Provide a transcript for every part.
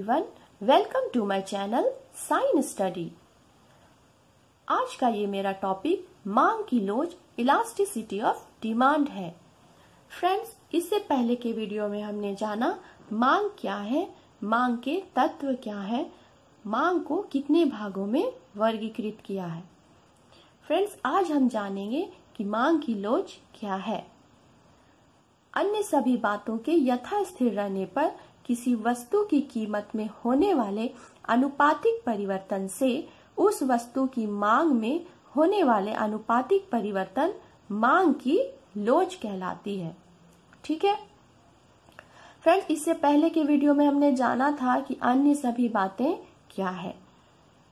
Everyone, welcome to my channel sign study. आज का ये मेरा टॉपिक मांग की लोच, इलास्टिसिटी ऑफ डिमांड है। फ्रेंड्स, इससे पहले के वीडियो में हमने जाना मांग क्या है, मांग के तत्व क्या है, मांग को कितने भागों में वर्गीकृत किया है। फ्रेंड्स, आज हम जानेंगे कि मांग की लोच क्या है। अन्य सभी बातों के यथास्थिर रहने पर किसी वस्तु की कीमत में होने वाले अनुपातिक परिवर्तन से उस वस्तु की मांग में होने वाले अनुपातिक परिवर्तन मांग की लोच कहलाती है। ठीक है फ्रेंड्स, इससे पहले के वीडियो में हमने जाना था कि अन्य सभी बातें क्या है।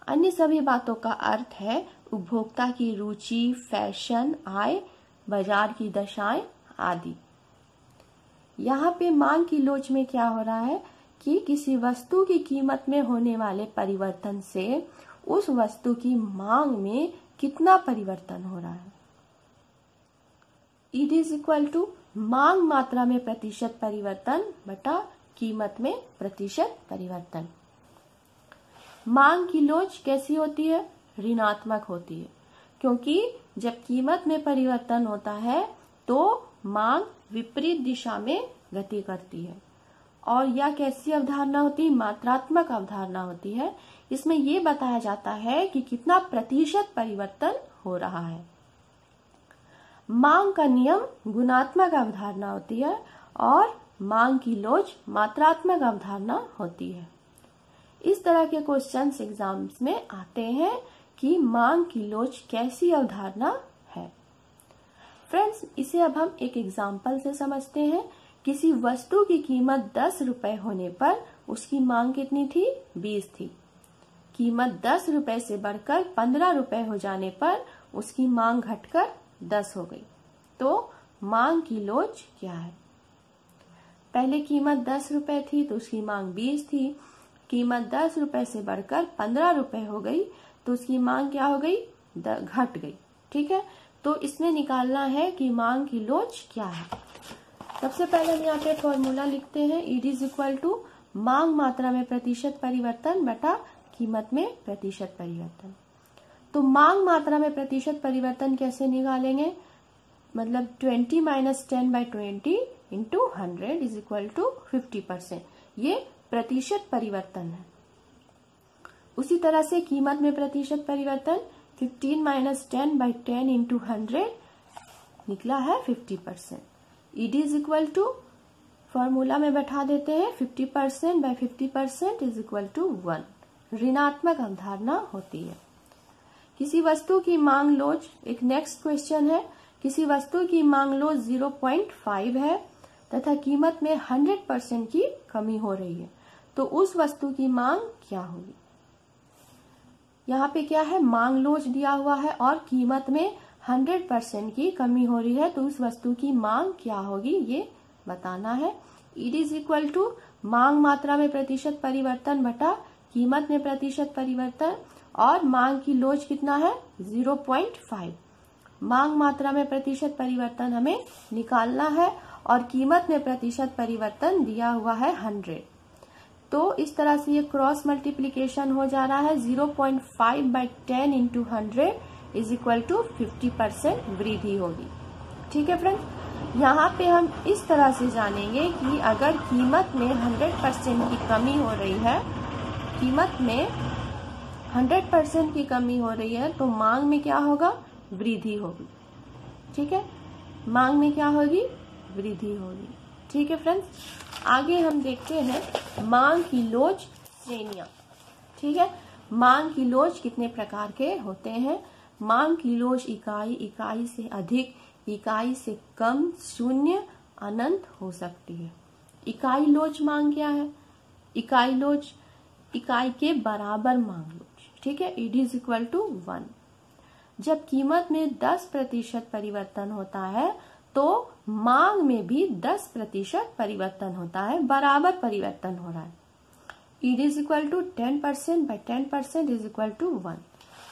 अन्य सभी बातों का अर्थ है उपभोक्ता की रुचि, फैशन, आय, बाजार की दशाएं आदि। यहाँ पे मांग की लोच में क्या हो रहा है कि किसी वस्तु की कीमत में होने वाले परिवर्तन से उस वस्तु की मांग में कितना परिवर्तन हो रहा है। ईड इज इक्वल टू मांग मात्रा में प्रतिशत परिवर्तन बटा कीमत में प्रतिशत परिवर्तन। मांग की लोच कैसी होती है? ऋणात्मक होती है, क्योंकि जब कीमत में परिवर्तन होता है तो मांग विपरीत दिशा में गति करती है। और यह कैसी अवधारणा होती है? मात्रात्मक अवधारणा होती है। इसमें यह बताया जाता है कि कितना प्रतिशत परिवर्तन हो रहा है। मांग का नियम गुणात्मक अवधारणा होती है और मांग की लोच मात्रात्मक अवधारणा होती है। इस तरह के क्वेश्चंस एग्जाम्स में आते हैं कि मांग की लोच कैसी अवधारणा है। फ्रेंड्स, इसे अब हम एक एग्जाम्पल से समझते हैं। किसी वस्तु की कीमत 10 रुपए होने पर उसकी मांग कितनी थी? 20 थी। कीमत 10 रुपए से बढ़कर 15 रुपए हो जाने पर उसकी मांग घटकर 10 हो गई। तो मांग की लोच क्या है? पहले कीमत 10 रुपए थी तो उसकी मांग 20 थी। कीमत 10 रुपए से बढ़कर 15 रुपए हो गई तो उसकी मांग क्या हो गई? घट गई। ठीक है, तो इसमें निकालना है कि मांग की लोच क्या है। सबसे पहले हम यहाँ पे फॉर्मूला लिखते हैं। ईड इज इक्वल टू मांग मात्रा में प्रतिशत परिवर्तन बटा कीमत में प्रतिशत परिवर्तन। तो मांग मात्रा में प्रतिशत परिवर्तन कैसे निकालेंगे? मतलब 20 minus 10/20 into 100 is equal to 50%। ये प्रतिशत परिवर्तन है। उसी तरह से कीमत में प्रतिशत परिवर्तन 15 माइनस 10/10 इंटू 100 निकला है 50%। ईड इज इक्वल टू फॉर्मूला में बैठा देते हैं 50% बाय 50% इज इक्वल टू 1। ऋणात्मक अवधारणा होती है। किसी वस्तु की मांग लोच, एक नेक्स्ट क्वेश्चन है। किसी वस्तु की मांग लोच 0.5 है तथा कीमत में 100% की कमी हो रही है, तो उस वस्तु की मांग क्या होगी? यहाँ पे क्या है? मांग लोच दिया हुआ है और कीमत में 100% की कमी हो रही है, तो उस वस्तु की मांग क्या होगी ये बताना है। ईड इज इक्वल टू मांग मात्रा में प्रतिशत परिवर्तन बटा कीमत में प्रतिशत परिवर्तन, और मांग की लोच कितना है? 0.5। मांग मात्रा में प्रतिशत परिवर्तन हमें निकालना है और कीमत में प्रतिशत परिवर्तन दिया हुआ है 100। तो इस तरह से ये क्रॉस मल्टीप्लीकेशन हो जा रहा है। 0.5/10 इंटू 100 इज इक्वल टू 50% वृद्धि होगी। ठीक है फ्रेंड्स, यहाँ पे हम इस तरह से जानेंगे कि अगर कीमत में 100% की कमी हो रही है, कीमत में 100% की कमी हो रही है तो मांग में क्या होगा? वृद्धि होगी। ठीक है, मांग में क्या होगी? वृद्धि होगी। ठीक है फ्रेंड्स, आगे हम देखते हैं मांग की लोच श्रेणियां। ठीक है, मांग की लोच कितने प्रकार के होते हैं? मांग की लोच इकाई, इकाई से अधिक, इकाई से कम, शून्य, अनंत हो सकती है। इकाई लोच मांग क्या है? इकाई लोच इकाई के बराबर मांग लोच। ठीक है, ईड इज इक्वल टू 1। जब कीमत में 10% परिवर्तन होता है तो मांग में भी 10% परिवर्तन होता है, बराबर परिवर्तन हो रहा है। Ed is equal to 10% by 10% is equal to 1।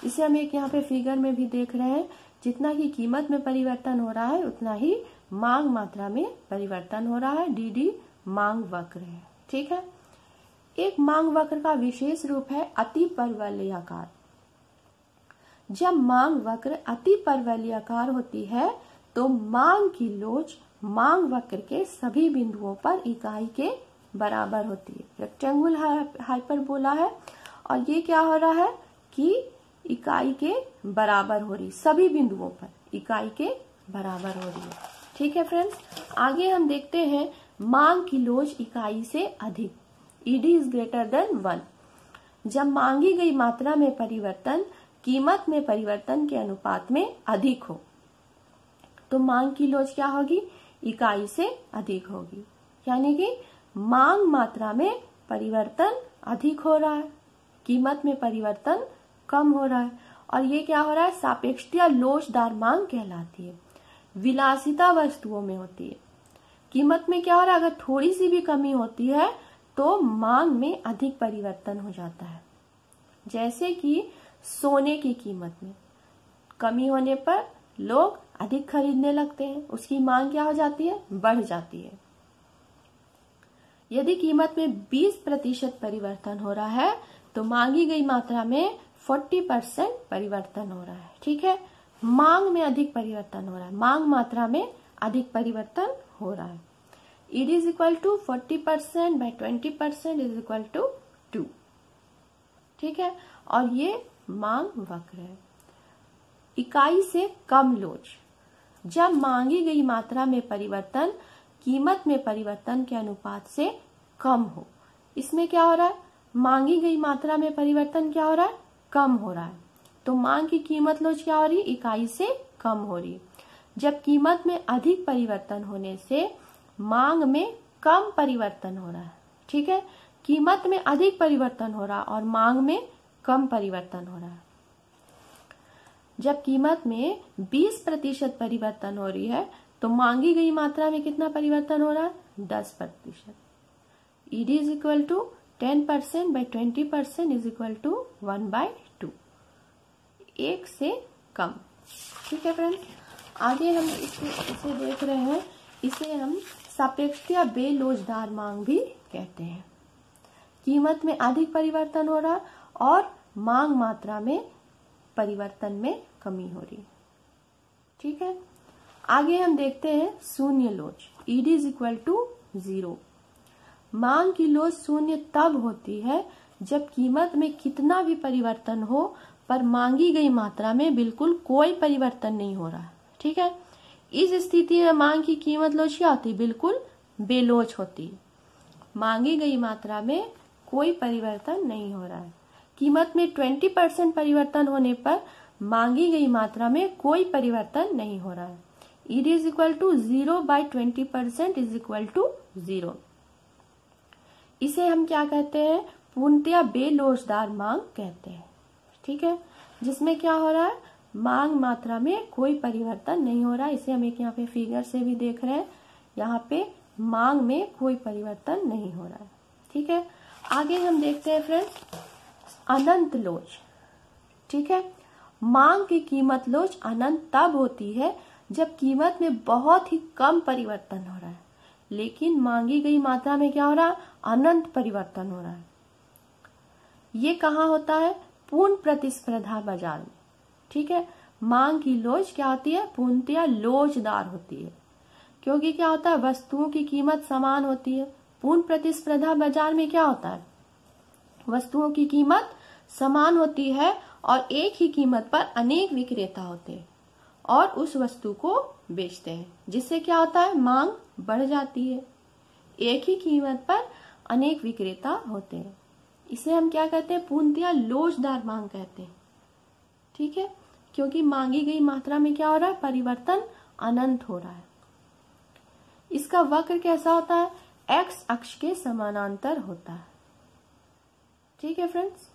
इसे हम एक यहाँ पे फिगर में भी देख रहे हैं। जितना की कीमत में परिवर्तन हो रहा है उतना ही मांग मात्रा में परिवर्तन हो रहा है। डी मांग वक्र है। ठीक है, एक मांग वक्र का विशेष रूप है अति परवलयाकार। जब मांग वक्र अति परवलयाकार होती है तो मांग की लोच मांग वक्र के सभी बिंदुओं पर इकाई के बराबर होती है। रेक्टेंगुलर हाइपरबोला है और ये क्या हो रहा है कि इकाई के बराबर हो रही, सभी बिंदुओं पर इकाई के बराबर हो रही है। ठीक है फ्रेंड्स, आगे हम देखते हैं मांग की लोच इकाई से अधिक, ईडी इज ग्रेटर देन 1। जब मांगी गई मात्रा में परिवर्तन कीमत में परिवर्तन के अनुपात में अधिक हो तो मांग की लोच क्या होगी, इकाई से अधिक होगी। यानी कि मांग मात्रा में परिवर्तन अधिक हो रहा है, कीमत में परिवर्तन कम हो रहा है, और ये क्या हो रहा है, सापेक्षता लोचदार मांग कहलाती है। विलासिता वस्तुओं में होती है। कीमत में क्या हो रहा है, अगर थोड़ी सी भी कमी होती है तो मांग में अधिक परिवर्तन हो जाता है। जैसे कि सोने की कीमत में कमी होने पर लोग अधिक खरीदने लगते हैं, उसकी मांग क्या हो जाती है, बढ़ जाती है। यदि कीमत में 20% परिवर्तन हो रहा है तो मांगी गई मात्रा में 40% परिवर्तन हो रहा है। ठीक है, मांग में अधिक परिवर्तन हो रहा है, मांग मात्रा में अधिक परिवर्तन हो रहा है। Ed is equal to 40% by 20% is equal to 2। ठीक है, और ये मांग वक्र है। इकाई से कम लोच, जब मांगी गई मात्रा में परिवर्तन कीमत में परिवर्तन के अनुपात से कम हो। इसमें क्या हो रहा है, मांगी गई मात्रा में परिवर्तन क्या हो रहा है, कम हो रहा है, तो मांग की कीमत लोच क्या हो रही है, इकाई से कम हो रही है। जब कीमत में अधिक परिवर्तन होने से मांग में कम परिवर्तन हो रहा है। ठीक है, कीमत में अधिक परिवर्तन हो रहा है और मांग में कम परिवर्तन हो रहा है। जब कीमत में 20% परिवर्तन हो रही है तो मांगी गई मात्रा में कितना परिवर्तन हो रहा है, 10%। ED is equal to 10% by 20% is equal to 1/2, 1 से कम। ठीक है फ्रेंड्स, आगे हम इसे देख रहे हैं, इसे हम सापेक्षता बेलोचदार मांग भी कहते हैं। कीमत में अधिक परिवर्तन हो रहा और मांग मात्रा में परिवर्तन में कमी हो रही। ठीक है, आगे हम देखते हैं शून्य लोच, ईडी इज इक्वल टू 0। मांग की लोच शून्य तब होती है जब कीमत में कितना भी परिवर्तन हो पर मांगी गई मात्रा में बिल्कुल कोई परिवर्तन नहीं हो रहा। ठीक है, इस स्थिति में मांग की कीमत लोच क्या होती है, बिल्कुल बेलोच होती है। मांगी गई मात्रा में कोई परिवर्तन नहीं हो रहा है। कीमत में 20% परिवर्तन होने पर मांगी गई मात्रा में कोई परिवर्तन नहीं हो रहा है। ED is equal to 0/20% is equal to 0। इसे हम क्या कहते हैं, पूर्णतया बेलोचदार मांग कहते हैं। ठीक है, जिसमें क्या हो रहा है, मांग मात्रा में कोई परिवर्तन नहीं हो रहा है। इसे हम एक यहाँ पे फिगर से भी देख रहे हैं, यहाँ पे मांग में कोई परिवर्तन नहीं हो रहा है। ठीक है, आगे हम देखते हैं फ्रेंड्स अनंत लोच। ठीक है, मांग की कीमत लोच अनंत तब होती है जब कीमत में बहुत ही कम परिवर्तन हो रहा है लेकिन मांगी गई मात्रा में क्या हो रहा है, अनंत परिवर्तन हो रहा है। ये कहाँ होता है, पूर्ण प्रतिस्पर्धा बाजार में। ठीक है, मांग की लोच क्या होती है, पूर्णतया लोचदार होती है, क्योंकि क्या होता है, वस्तुओं की कीमत समान होती है। पूर्ण प्रतिस्पर्धा बाजार में क्या होता है, वस्तुओं की कीमत समान होती है और एक ही कीमत पर अनेक विक्रेता होते हैं और उस वस्तु को बेचते हैं, जिससे क्या होता है, मांग बढ़ जाती है। एक ही कीमत पर अनेक विक्रेता होते हैं, इसे हम क्या कहते हैं, पूर्णतया लोचदार मांग कहते हैं। ठीक है, क्योंकि मांगी गई मात्रा में क्या हो रहा है, परिवर्तन अनंत हो रहा है। इसका वक्र कैसा होता है, एक्स अक्ष के समानांतर होता है। ठीक है फ्रेंड्स,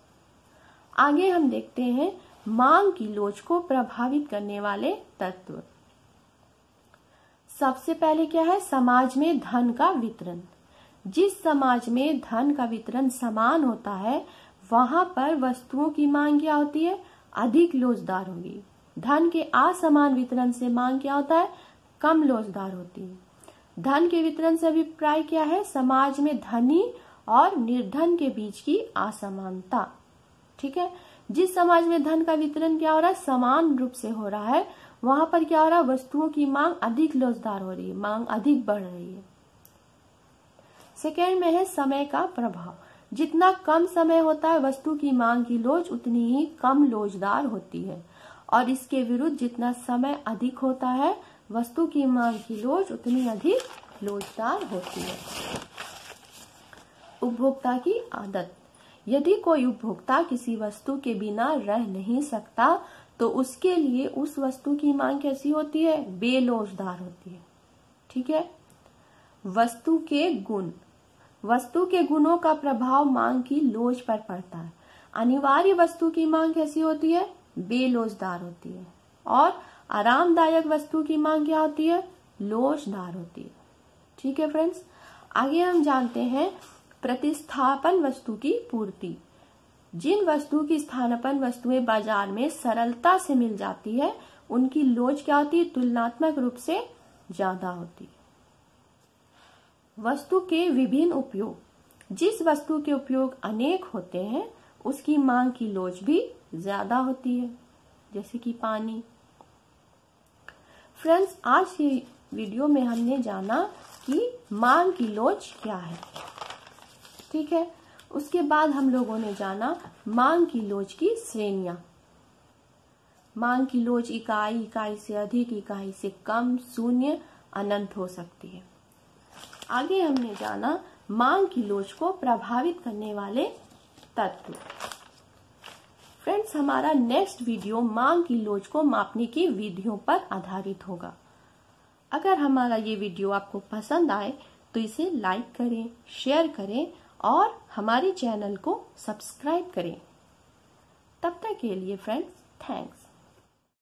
आगे हम देखते हैं मांग की लोच को प्रभावित करने वाले तत्व। सबसे पहले क्या है, समाज में धन का वितरण। जिस समाज में धन का वितरण समान होता है वहां पर वस्तुओं की मांग क्या होती है, अधिक लोचदार होगी। धन के असमान वितरण से मांग क्या होता है, कम लोचदार होती है। धन के वितरण से अभिप्राय क्या है, समाज में धनी और निर्धन के बीच की असमानता। ठीक है, जिस समाज में धन का वितरण क्या हो रहा है, समान रूप से हो रहा है, वहां पर क्या हो रहा है, वस्तुओं की मांग अधिक लोचदार हो रही है, मांग अधिक बढ़ रही है। सेकेंड में है समय का प्रभाव। जितना कम समय होता है वस्तु की मांग की लोच उतनी ही कम लोचदार होती है, और इसके विरुद्ध जितना समय अधिक होता है वस्तु की मांग की लोच उतनी अधिक लोचदार होती है। उपभोक्ता की आदत। यदि कोई उपभोक्ता किसी वस्तु के बिना रह नहीं सकता तो उसके लिए उस वस्तु की मांग कैसी होती है, बेलोचदार होती है। ठीक है, वस्तु के गुण। वस्तु के गुणों का प्रभाव मांग की लोच पर पड़ता है। अनिवार्य वस्तु की मांग कैसी होती है, बेलोचदार होती है, और आरामदायक वस्तु की मांग क्या होती है, लोचदार होती है। ठीक है फ्रेंड्स, आगे हम जानते हैं प्रतिस्थापन वस्तु की पूर्ति। जिन वस्तु की स्थानापन्न वस्तुएं बाजार में सरलता से मिल जाती है उनकी लोच क्या होती है, तुलनात्मक रूप से ज्यादा होती है। वस्तु के विभिन्न उपयोग। जिस वस्तु के उपयोग अनेक होते हैं उसकी मांग की लोच भी ज्यादा होती है, जैसे कि पानी। फ्रेंड्स, आज की वीडियो में हमने जाना कि मांग की लोच क्या है। ठीक है, उसके बाद हम लोगों ने जाना मांग की लोच की श्रेणियां। मांग की लोच इकाई, इकाई से अधिक, इकाई से कम, शून्य, अनंत हो सकती है। आगे हमने जाना मांग की लोच को प्रभावित करने वाले तत्व। फ्रेंड्स, हमारा नेक्स्ट वीडियो मांग की लोच को मापने की विधियों पर आधारित होगा। अगर हमारा ये वीडियो आपको पसंद आए तो इसे लाइक करें, शेयर करें और हमारे चैनल को सब्सक्राइब करें। तब तक के लिए फ्रेंड्स, थैंक्स।